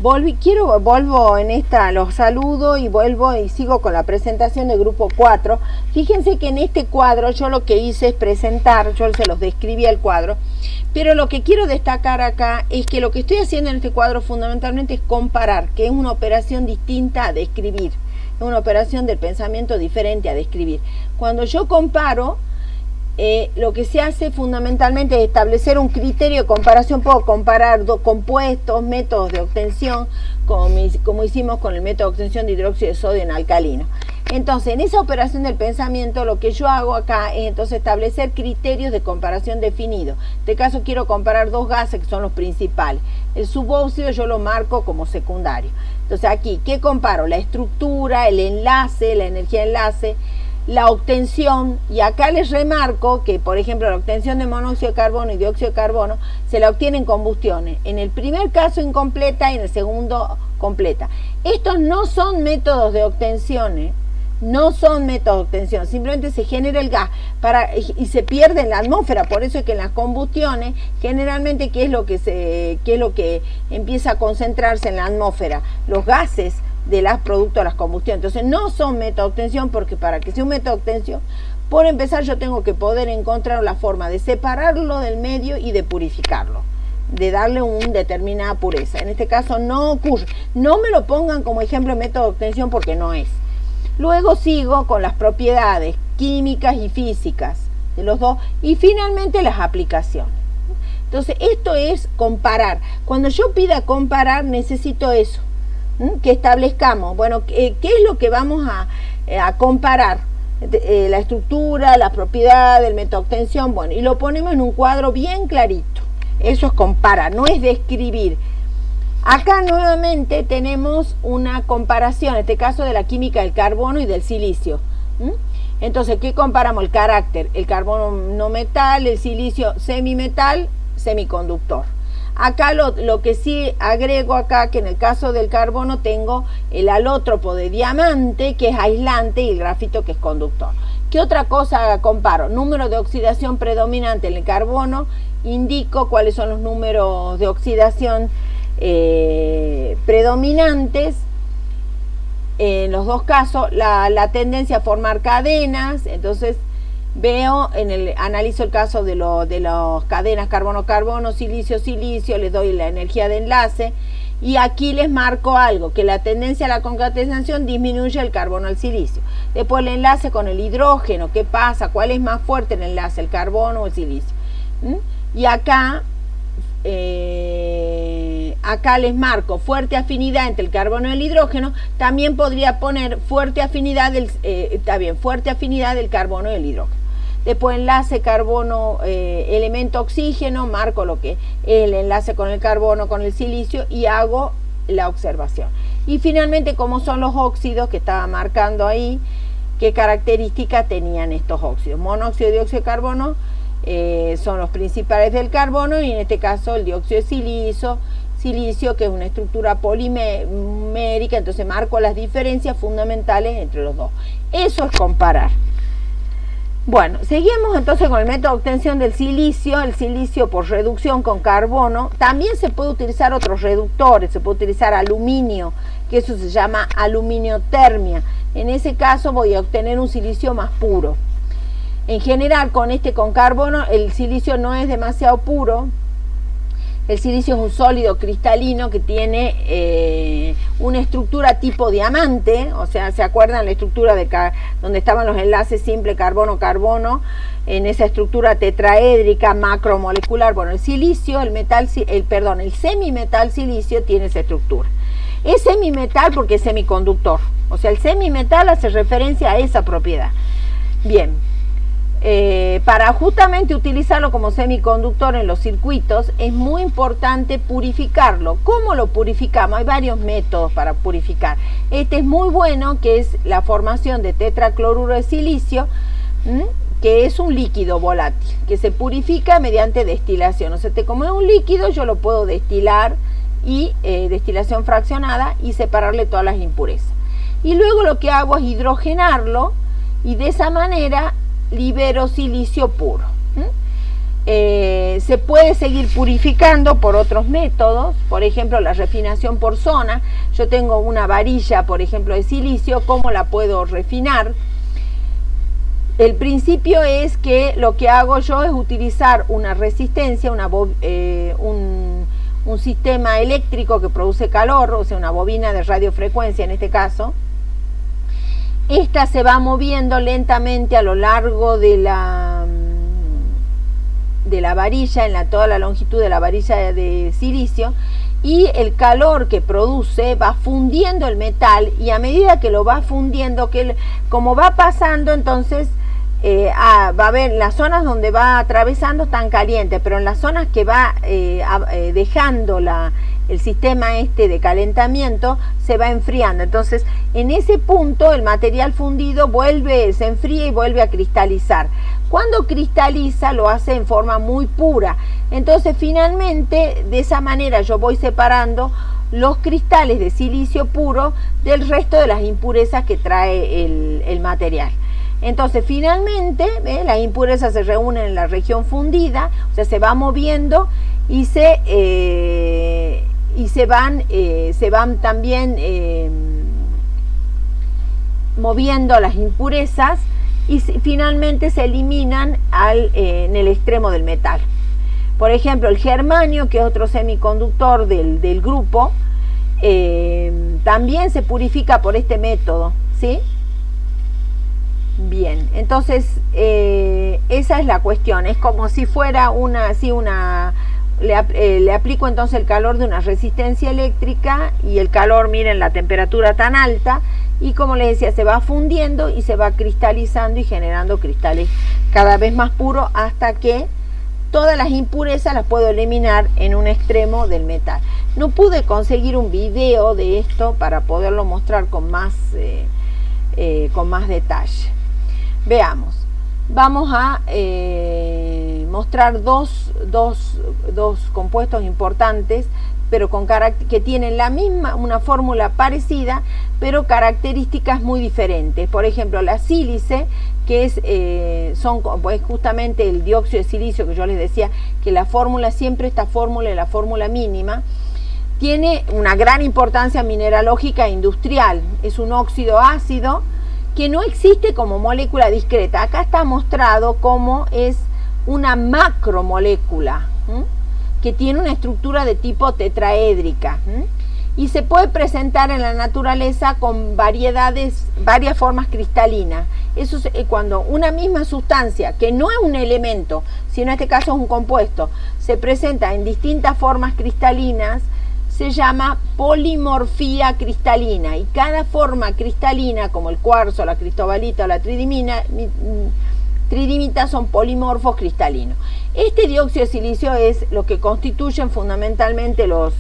Vuelvo en esta, los saludo y vuelvo y sigo con la presentación del grupo 4. Fíjense que en este cuadro yo lo que hice es presentar, yo se los describí al cuadro, pero lo que quiero destacar acá es que lo que estoy haciendo en este cuadro fundamentalmente es comparar, que es una operación distinta a describir, es una operación del pensamiento diferente a describir. Cuando yo comparo, lo que se hace fundamentalmente es establecer un criterio de comparación. Puedo comparar compuestos, métodos de obtención, como hicimos con el método de obtención de hidróxido de sodio en alcalino. Entonces, en esa operación del pensamiento, lo que yo hago acá es entonces establecer criterios de comparación definidos. En este caso quiero comparar dos gases que son los principales. El subóxido yo lo marco como secundario. Entonces aquí, ¿qué comparo? La estructura, el enlace, la energía de enlace, la obtención, y acá les remarco que, por ejemplo, la obtención de monóxido de carbono y dióxido de carbono se la obtiene en combustiones. En el primer caso incompleta y en el segundo completa. Estos no son métodos de obtención, no son métodos de obtención, simplemente se genera el gas y se pierde en la atmósfera. Por eso es que en las combustiones, generalmente, ¿qué es lo que empieza a concentrarse en la atmósfera? Los gases de los productos de las combustiones. Entonces no son métodos de obtención, porque para que sea un método de obtención, por empezar yo tengo que poder encontrar la forma de separarlo del medio y de purificarlo, de darle una determinada pureza. En este caso no ocurre. No me lo pongan como ejemplo de método de obtención porque no es. Luego sigo con las propiedades químicas y físicas de los dos y finalmente las aplicaciones. Entonces esto es comparar. Cuando yo pida comparar necesito eso, que establezcamos, bueno, ¿qué es lo que vamos a comparar? La estructura, la propiedad, el método de obtención, bueno, y lo ponemos en un cuadro bien clarito. Eso es comparar, no es describir. Acá nuevamente tenemos una comparación, en este caso de la química del carbono y del silicio. Entonces, ¿qué comparamos? El carácter, el carbono no metal, el silicio semimetal, semiconductor. Acá lo que sí agrego acá, que en el caso del carbono tengo el alótropo de diamante, que es aislante, y el grafito, que es conductor. ¿Qué otra cosa comparo? Número de oxidación predominante en el carbono, indico cuáles son los números de oxidación predominantes en los dos casos, la tendencia a formar cadenas. Entonces analizo el caso de las cadenas carbono-carbono, silicio-silicio, les doy la energía de enlace y aquí les marco algo, que la tendencia a la concatenación disminuye el carbono al silicio. Después el enlace con el hidrógeno, ¿qué pasa? ¿Cuál es más fuerte el enlace, el carbono o el silicio? Y acá les marco fuerte afinidad entre el carbono y el hidrógeno. También podría poner fuerte afinidad fuerte afinidad del carbono y el hidrógeno. Después enlace carbono, elemento oxígeno, marco lo que es el enlace con el carbono, con el silicio y hago la observación. Y finalmente, como son los óxidos que estaba marcando ahí, qué características tenían estos óxidos. Monóxido y dióxido de carbono son los principales del carbono, y en este caso el dióxido de silicio, que es una estructura polimérica. Entonces marco las diferencias fundamentales entre los dos. Eso es comparar. Bueno, seguimos entonces con el método de obtención del silicio. El silicio por reducción con carbono. También se puede utilizar otros reductores, se puede utilizar aluminio, que eso se llama aluminiotermia. En ese caso voy a obtener un silicio más puro. En general, con carbono, el silicio no es demasiado puro. El silicio es un sólido cristalino que tiene una estructura tipo diamante. O sea, ¿se acuerdan la estructura donde estaban los enlaces simple carbono-carbono? En esa estructura tetraédrica macromolecular. Bueno, el semimetal silicio tiene esa estructura. Es semimetal porque es semiconductor. O sea, el semimetal hace referencia a esa propiedad. Bien. Para justamente utilizarlo como semiconductor en los circuitos es muy importante purificarlo. ¿Cómo lo purificamos? Hay varios métodos para purificar. Este es muy bueno, que es la formación de tetracloruro de silicio, que es un líquido volátil, que se purifica mediante destilación. O sea, como es un líquido, yo lo puedo destilar y destilación fraccionada y separarle todas las impurezas. Y luego lo que hago es hidrogenarlo y de esa manera libero silicio puro. Se puede seguir purificando por otros métodos, por ejemplo la refinación por zona. Yo tengo una varilla, por ejemplo, de silicio, ¿cómo la puedo refinar? El principio es que lo que hago yo es utilizar una resistencia, un sistema eléctrico que produce calor, o sea, una bobina de radiofrecuencia en este caso. Esta se va moviendo lentamente a lo largo de la varilla, toda la longitud de la varilla de silicio, y el calor que produce va fundiendo el metal, y a medida que lo va fundiendo, como va pasando, entonces va a haber las zonas donde va atravesando están calientes, pero en las zonas que va dejando el sistema de calentamiento se va enfriando. Entonces en ese punto el material fundido se enfría y vuelve a cristalizar. Cuando cristaliza lo hace en forma muy pura. Entonces finalmente de esa manera yo voy separando los cristales de silicio puro del resto de las impurezas que trae el material. Entonces finalmente las impurezas se reúnen en la región fundida, o sea, se va moviendo y se van también moviendo las impurezas, y finalmente se eliminan en el extremo del metal. Por ejemplo, el germanio, que es otro semiconductor del grupo, también se purifica por este método, ¿sí? Bien, entonces esa es la cuestión. Es como si fuera le aplico entonces el calor de una resistencia eléctrica, y el calor, miren la temperatura tan alta, y como les decía, se va fundiendo y se va cristalizando y generando cristales cada vez más puros, hasta que todas las impurezas las puedo eliminar en un extremo del metal. No pude conseguir un video de esto para poderlo mostrar con más detalle. Veamos, vamos a mostrar dos compuestos importantes, pero que tienen una fórmula parecida, pero características muy diferentes. Por ejemplo, la sílice, que es justamente el dióxido de silicio, que yo les decía que la fórmula, siempre esta fórmula es la fórmula mínima, tiene una gran importancia mineralógica e industrial. Es un óxido ácido que no existe como molécula discreta. Acá está mostrado cómo es una macromolécula, que tiene una estructura de tipo tetraédrica, y se puede presentar en la naturaleza con varias formas cristalinas. Eso es cuando una misma sustancia, que no es un elemento, sino en este caso es un compuesto, se presenta en distintas formas cristalinas, se llama polimorfía cristalina, y cada forma cristalina, como el cuarzo, la cristobalita o la tridimita, son polimorfos cristalinos. Este dióxido de silicio es lo que constituyen fundamentalmente los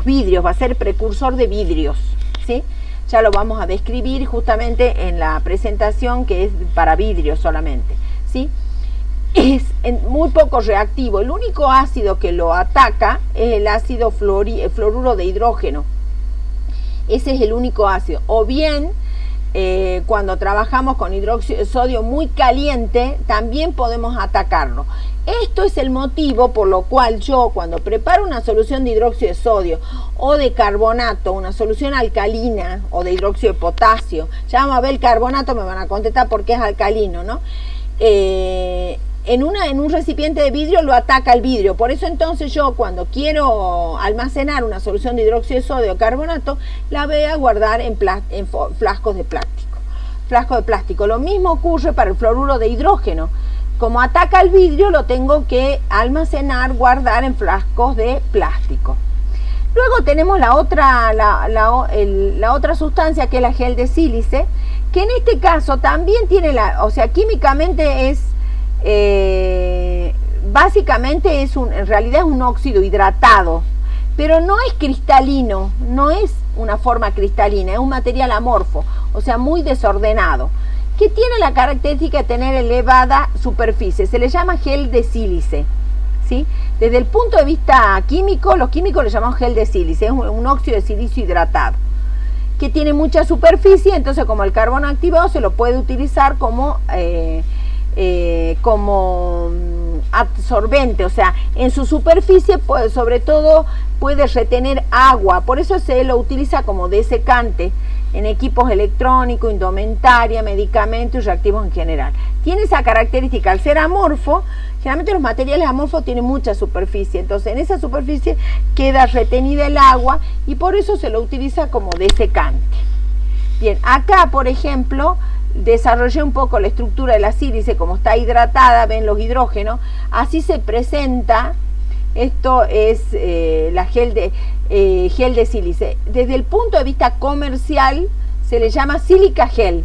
vidrios, va a ser precursor de vidrios, ¿sí? Ya lo vamos a describir justamente en la presentación, que es para vidrios solamente, ¿sí? Es muy poco reactivo. El único ácido que lo ataca es el ácido fluoruro de hidrógeno. Ese es el único ácido. O bien, cuando trabajamos con hidróxido de sodio muy caliente, también podemos atacarlo. Esto es el motivo por lo cual yo, cuando preparo una solución de hidróxido de sodio o de carbonato, una solución alcalina, o de hidróxido de potasio, ya vamos a ver el carbonato, me van a contestar por qué es alcalino, ¿no? En un recipiente de vidrio lo ataca el vidrio. Por eso entonces yo, cuando quiero almacenar una solución de hidróxido de sodio o carbonato, la voy a guardar en flascos de plástico. Lo mismo ocurre para el fluoruro de hidrógeno. Como ataca el vidrio, lo tengo que guardar en frascos de plástico. Luego tenemos la otra sustancia, que es la gel de sílice, que en este caso también tiene químicamente es básicamente en realidad es un óxido hidratado, pero no es cristalino, no es una forma cristalina, es un material amorfo, o sea, muy desordenado, que tiene la característica de tener elevada superficie. Se le llama gel de sílice, ¿sí? Desde el punto de vista químico, los químicos le llamamos gel de sílice, es un óxido de silicio hidratado, que tiene mucha superficie. Entonces, como el carbono activado, se lo puede utilizar como absorbente, o sea, en su superficie sobre todo puede retener agua, por eso se lo utiliza como desecante en equipos electrónicos, indumentaria, medicamentos y reactivos en general. Tiene esa característica, al ser amorfo, generalmente los materiales amorfos tienen mucha superficie, entonces en esa superficie queda retenida el agua y por eso se lo utiliza como desecante. Bien, acá por ejemplo desarrollé un poco la estructura de la sílice, como está hidratada, ven los hidrógenos, así se presenta. Esto es la gel de sílice. Desde el punto de vista comercial se le llama sílica gel.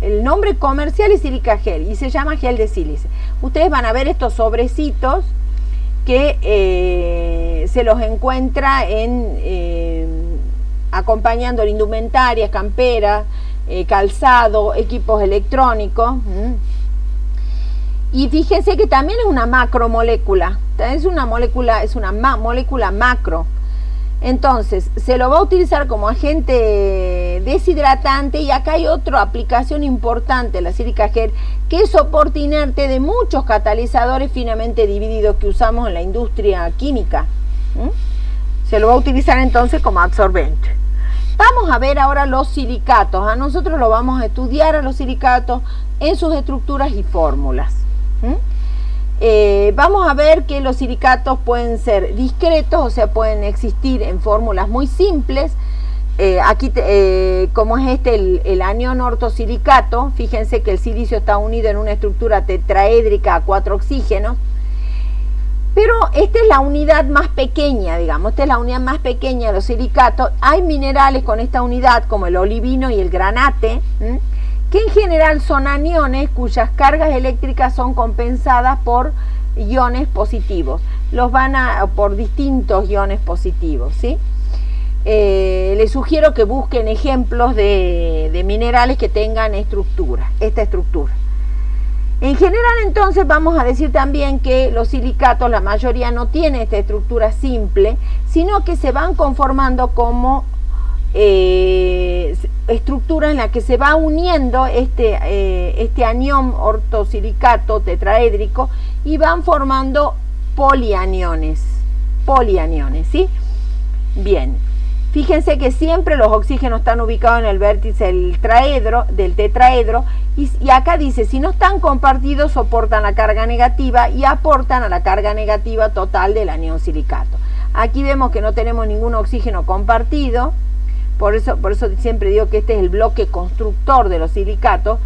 El nombre comercial es sílica gel y se llama gel de sílice. Ustedes van a ver estos sobrecitos que se los encuentra acompañando la indumentaria, camperas, calzado, equipos electrónicos. Y fíjense que también es una macromolécula, es una molécula macro. Entonces, se lo va a utilizar como agente deshidratante y acá hay otra aplicación importante, la sílica gel, que es soporte inerte de muchos catalizadores finamente divididos que usamos en la industria química. Se lo va a utilizar entonces como absorbente. Vamos a ver ahora los silicatos. A nosotros lo vamos a estudiar a los silicatos en sus estructuras y fórmulas. Vamos a ver que los silicatos pueden ser discretos, o sea, pueden existir en fórmulas muy simples. Aquí, como es el anión ortosilicato, fíjense que el silicio está unido en una estructura tetraédrica a 4 oxígenos. Pero esta es la unidad más pequeña, digamos, esta es la unidad más pequeña de los silicatos. Hay minerales con esta unidad, como el olivino y el granate, que en general son aniones cuyas cargas eléctricas son compensadas por iones positivos. Por distintos iones positivos, ¿sí? Les sugiero que busquen ejemplos de minerales que tengan esta estructura. En general, entonces, vamos a decir también que los silicatos, la mayoría no tienen esta estructura simple, sino que se van conformando como estructura en la que se va uniendo este anión ortosilicato tetraédrico y van formando polianiones, ¿sí? Bien, fíjense que siempre los oxígenos están ubicados en el vértice del tetraedro y acá dice, si no están compartidos soportan la carga negativa y aportan a la carga negativa total del anión silicato. Aquí vemos que no tenemos ningún oxígeno compartido. Por eso siempre digo que este es el bloque constructor de los silicatos.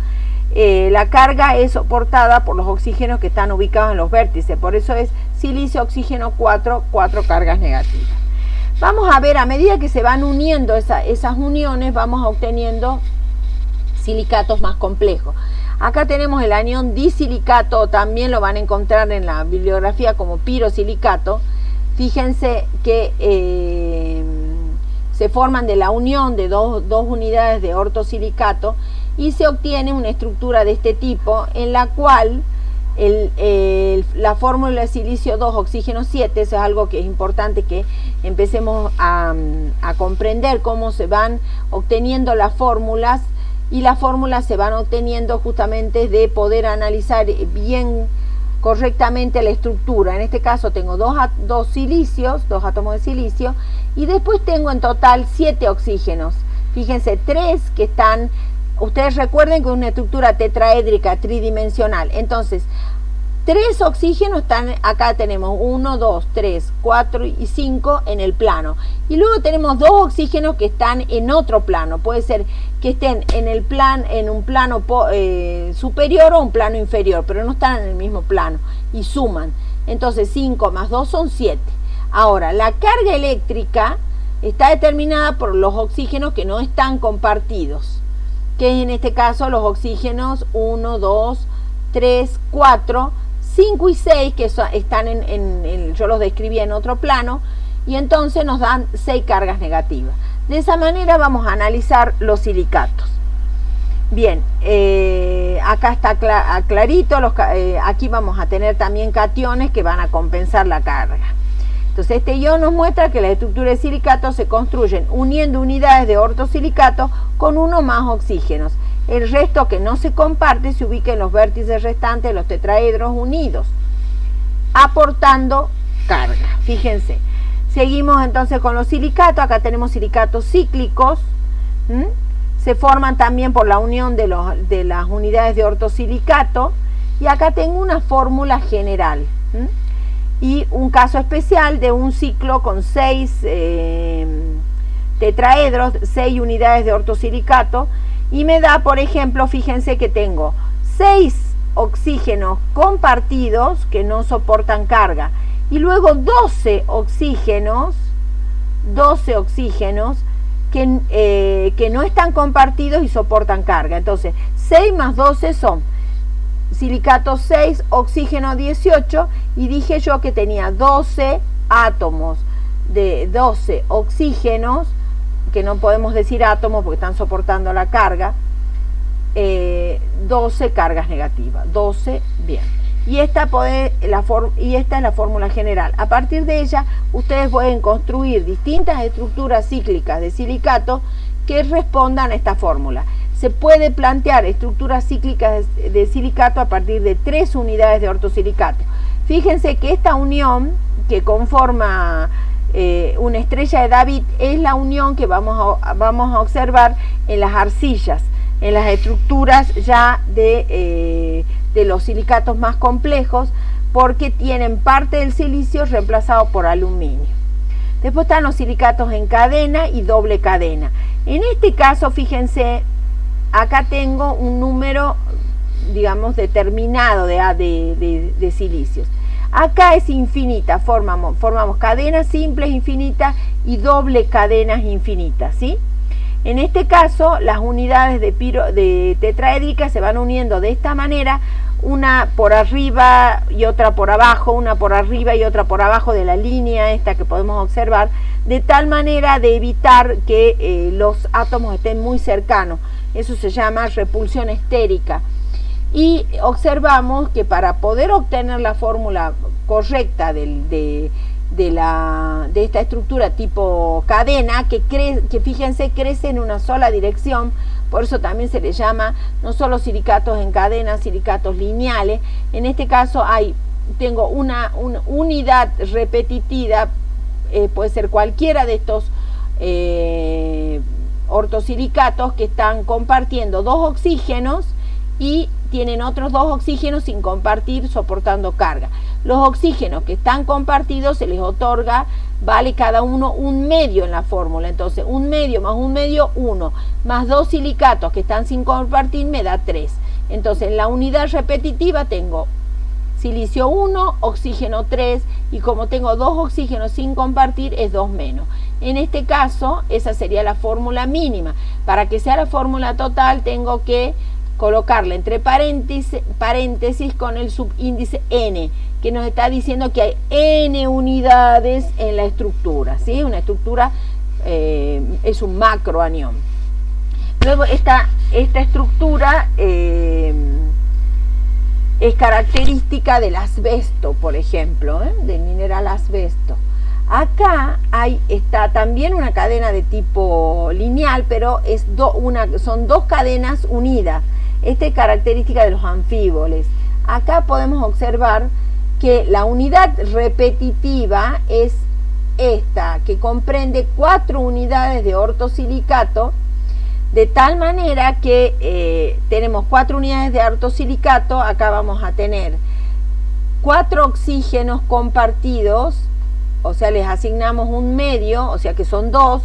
La carga es soportada por los oxígenos que están ubicados en los vértices. Por eso es silicio, oxígeno 4 cargas negativas. Vamos a ver, a medida que se van uniendo esas uniones, vamos obteniendo silicatos más complejos. Acá tenemos el anión disilicato, también lo van a encontrar en la bibliografía como pirosilicato. Fíjense que se forman de la unión de dos unidades de ortosilicato y se obtiene una estructura de este tipo en la cual la fórmula de silicio 2, oxígeno 7, eso es algo que es importante que empecemos a comprender cómo se van obteniendo las fórmulas, y las fórmulas se van obteniendo justamente de poder analizar bien correctamente la estructura. En este caso tengo dos átomos de silicio, y después tengo en total 7 oxígenos. Fíjense, 3 que están, ustedes recuerden que es una estructura tetraédrica tridimensional, entonces 3 oxígenos están, acá tenemos 1, 2, 3, 4 y 5 en el plano, y luego tenemos 2 oxígenos que están en otro plano. Puede ser que estén en un plano superior o un plano inferior, pero no están en el mismo plano y suman. Entonces 5 más 2 son 7. Ahora, la carga eléctrica está determinada por los oxígenos que no están compartidos, que en este caso los oxígenos 1, 2, 3, 4, 5 y 6, que están yo los describí en otro plano, y entonces nos dan 6 cargas negativas. De esa manera vamos a analizar los silicatos. Bien, acá está clarito, aquí vamos a tener también cationes que van a compensar la carga. Entonces este ion nos muestra que las estructuras de silicatos se construyen uniendo unidades de ortosilicato con uno más oxígenos. El resto que no se comparte se ubica en los vértices restantes de los tetraedros unidos. aportando carga. Fíjense, seguimos entonces con los silicatos. Acá tenemos silicatos cíclicos. Se forman también por la unión de las unidades de ortosilicato. Y acá tengo una fórmula general. Y un caso especial de un ciclo con 6 tetraedros, 6 unidades de ortosilicato. Y me da, por ejemplo, fíjense que tengo 6 oxígenos compartidos que no soportan carga. Y luego 12 oxígenos que no están compartidos y soportan carga. Entonces, 6 más 12 son silicato 6, oxígeno 18, y dije yo que tenía 12 átomos de 12 oxígenos, que no podemos decir átomos porque están soportando la carga, 12 cargas negativas, 12, bien. Y esta es la fórmula general. A partir de ella, ustedes pueden construir distintas estructuras cíclicas de silicato que respondan a esta fórmula. Se puede plantear estructuras cíclicas de silicato a partir de 3 unidades de ortosilicato. Fíjense que esta unión que conforma una estrella de David es la unión que vamos a observar en las arcillas, en las estructuras ya de los silicatos más complejos, porque tienen parte del silicio reemplazado por aluminio. Después están los silicatos en cadena y doble cadena. En este caso, fíjense, acá tengo un número, digamos, determinado de silicios. Acá es infinita, formamos cadenas simples infinitas y doble cadenas infinitas, ¿sí? En este caso, las unidades de tetraédricas se van uniendo de esta manera, una por arriba y otra por abajo, una por arriba y otra por abajo de la línea esta que podemos observar, de tal manera de evitar que los átomos estén muy cercanos. Eso se llama repulsión estérica. Y observamos que para poder obtener la fórmula correcta de esta estructura tipo cadena, que fíjense, crece en una sola dirección, por eso también se le llama no solo silicatos en cadena, silicatos lineales. En este caso tengo una unidad repetitiva, puede ser cualquiera de estos ortosilicatos que están compartiendo 2 oxígenos y tienen otros 2 oxígenos sin compartir, soportando carga. Los oxígenos que están compartidos se les otorga, vale cada uno 1/2 en la fórmula. Entonces 1/2 más 1/2, 1, más 2 silicatos que están sin compartir me da 3. Entonces en la unidad repetitiva tengo silicio 1, oxígeno 3, y como tengo 2 oxígenos sin compartir es 2 menos. En este caso, esa sería la fórmula mínima. Para que sea la fórmula total, tengo que colocarla entre paréntesis con el subíndice n, que nos está diciendo que hay n unidades en la estructura, ¿sí? Una estructura es un macroanión. Luego esta estructura es característica del asbesto, por ejemplo, del mineral asbesto. Acá está también una cadena de tipo lineal, pero son 2 cadenas unidas. Esta es característica de los anfíboles. Acá podemos observar que la unidad repetitiva es esta, que comprende 4 unidades de ortosilicato, de tal manera que tenemos 4 unidades de ortosilicato. Acá vamos a tener 4 oxígenos compartidos, o sea, les asignamos 1/2, o sea que son 2.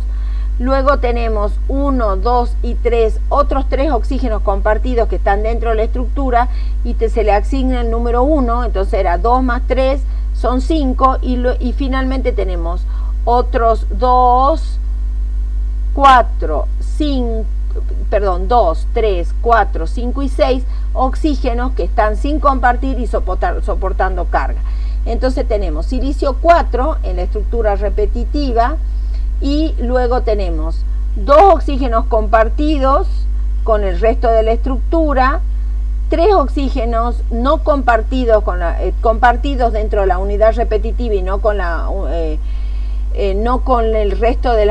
Luego tenemos 1, 2 y 3, otros 3 oxígenos compartidos que están dentro de la estructura, y se le asigna el número 1, entonces era 2 más 3, son 5, y finalmente tenemos otros 2, 3, 4, 5 y 6 oxígenos que están sin compartir y soportando carga. Entonces tenemos silicio 4 en la estructura repetitiva, y luego tenemos 2 oxígenos compartidos con el resto de la estructura, 3 oxígenos no compartidos, compartidos dentro de la unidad repetitiva y no con el resto de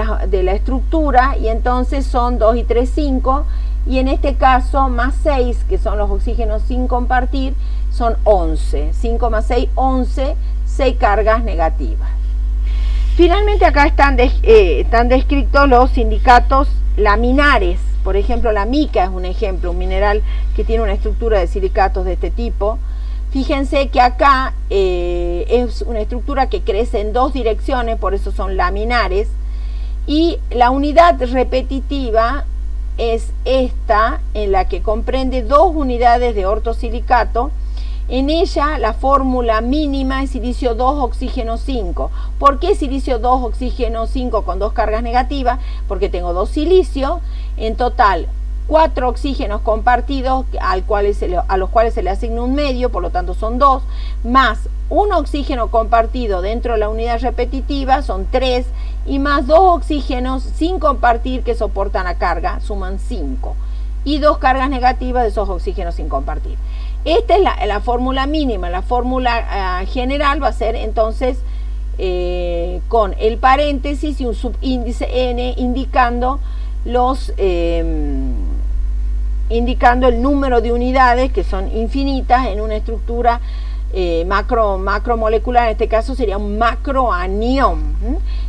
la estructura, y entonces son 2 y 3, 5, y en este caso más 6, que son los oxígenos sin compartir, son 11. 5 más 6, 11, 6 cargas negativas. Finalmente acá están descritos los silicatos laminares. Por ejemplo, la mica es un ejemplo, un mineral que tiene una estructura de silicatos de este tipo. Fíjense que acá es una estructura que crece en dos direcciones, por eso son laminares. Y la unidad repetitiva es esta, en la que comprende dos unidades de ortosilicato. En ella la fórmula mínima es silicio 2, oxígeno 5. ¿Por qué silicio 2, oxígeno 5 con dos cargas negativas? Porque tengo dos silicios, en total 4 oxígenos compartidos a los cuales se le asigna un medio, por lo tanto son 2, más un oxígeno compartido dentro de la unidad repetitiva, son 3, y más 2 oxígenos sin compartir que soportan la carga, suman 5, y 2 cargas negativas de esos oxígenos sin compartir. Esta es la fórmula mínima. La fórmula general va a ser entonces con el paréntesis y un subíndice n indicando el número de unidades, que son infinitas en una estructura macromolecular. En este caso sería un macroanión.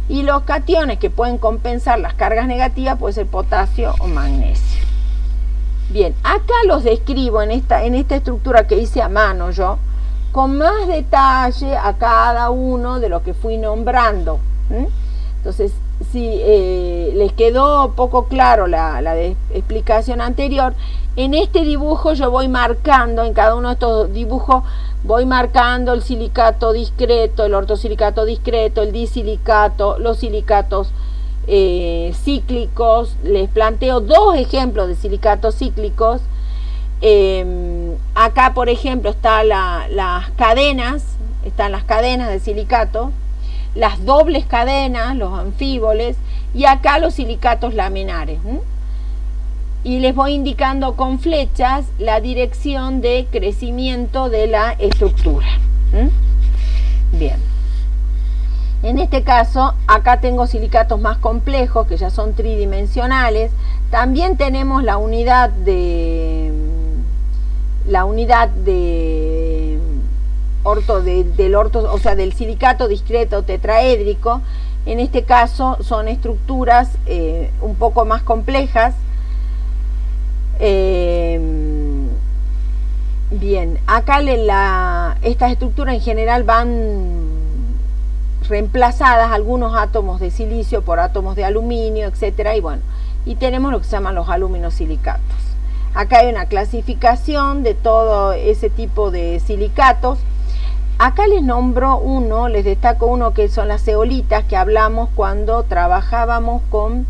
Y los cationes que pueden compensar las cargas negativas puede ser potasio o magnesio. Bien, acá los describo en esta estructura que hice a mano yo, con más detalle a cada uno de los que fui nombrando. Entonces, si les quedó poco claro la explicación anterior, en este dibujo yo voy marcando, en cada uno de estos dibujos, voy marcando el silicato discreto, el ortosilicato discreto, el disilicato, los silicatos cíclicos. Les planteo dos ejemplos de silicatos cíclicos. Acá, por ejemplo, están las cadenas de silicato, las dobles cadenas, los anfíboles, y acá los silicatos laminares. Y les voy indicando con flechas la dirección de crecimiento de la estructura. Bien. En este caso, acá tengo silicatos más complejos, que ya son tridimensionales. También tenemos la unidad del silicato discreto tetraédrico. En este caso son estructuras un poco más complejas. Bien, acá estas estructuras en general van reemplazadas algunos átomos de silicio por átomos de aluminio, etcétera, y tenemos lo que se llaman los aluminosilicatos. Acá hay una clasificación de todo ese tipo de silicatos. Acá les destaco uno, que son las zeolitas, que hablamos cuando trabajábamos con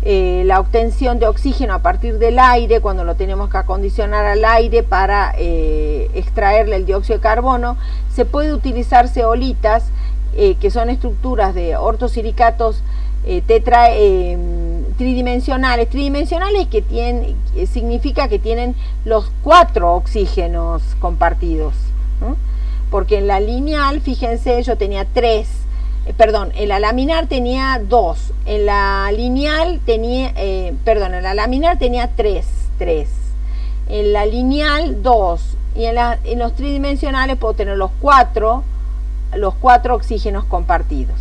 la obtención de oxígeno a partir del aire, cuando lo tenemos que acondicionar al aire para extraerle el dióxido de carbono. Se puede utilizar zeolitas, que son estructuras de ortosilicatos tridimensionales. Tridimensionales significa que tienen los 4 oxígenos compartidos, porque en la lineal, fíjense, yo tenía 3, en la laminar tenía 2, en la lineal tenía, en la laminar tenía 3, en la lineal 2, y en los tridimensionales puedo tener los 4 oxígenos compartidos.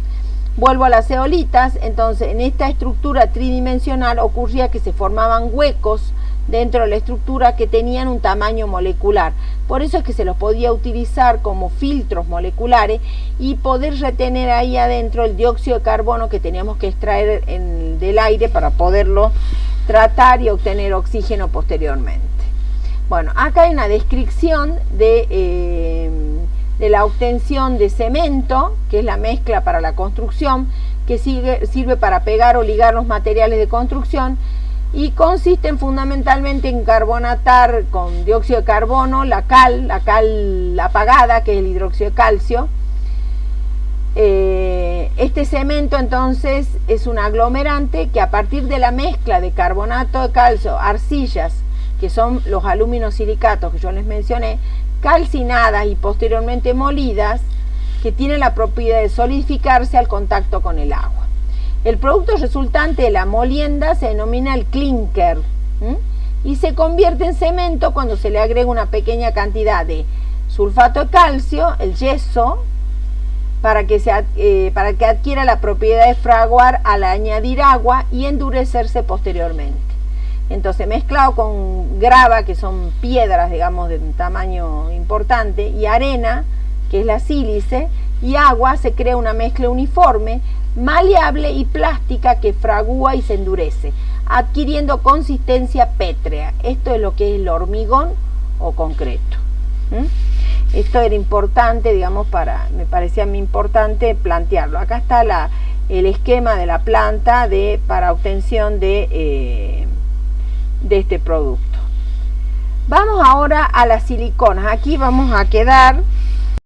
Vuelvo a las zeolitas. Entonces, en esta estructura tridimensional ocurría que se formaban huecos dentro de la estructura que tenían un tamaño molecular. Por eso es que se los podía utilizar como filtros moleculares y poder retener ahí adentro el dióxido de carbono que teníamos que extraer del aire para poderlo tratar y obtener oxígeno posteriormente. Bueno, acá hay una descripción de la obtención de cemento, que es la mezcla para la construcción, que sirve para pegar o ligar los materiales de construcción, y consisten fundamentalmente en carbonatar con dióxido de carbono la cal apagada, que es el hidróxido de calcio. Este cemento entonces es un aglomerante que, a partir de la mezcla de carbonato de calcio, arcillas, que son los aluminosilicatos que yo les mencioné, calcinadas y posteriormente molidas, que tienen la propiedad de solidificarse al contacto con el agua. El producto resultante de la molienda se denomina el clinker, y se convierte en cemento cuando se le agrega una pequeña cantidad de sulfato de calcio, el yeso, para que adquiera la propiedad de fraguar al añadir agua y endurecerse posteriormente. Entonces, mezclado con grava, que son piedras, digamos, de un tamaño importante, y arena, que es la sílice, y agua, se crea una mezcla uniforme, maleable y plástica que fragúa y se endurece, adquiriendo consistencia pétrea. Esto es lo que es el hormigón o concreto. Esto era importante, digamos, me parecía a mí importante plantearlo. Acá está el esquema de la planta para obtención de este producto. Vamos ahora a las siliconas. Aquí vamos a quedar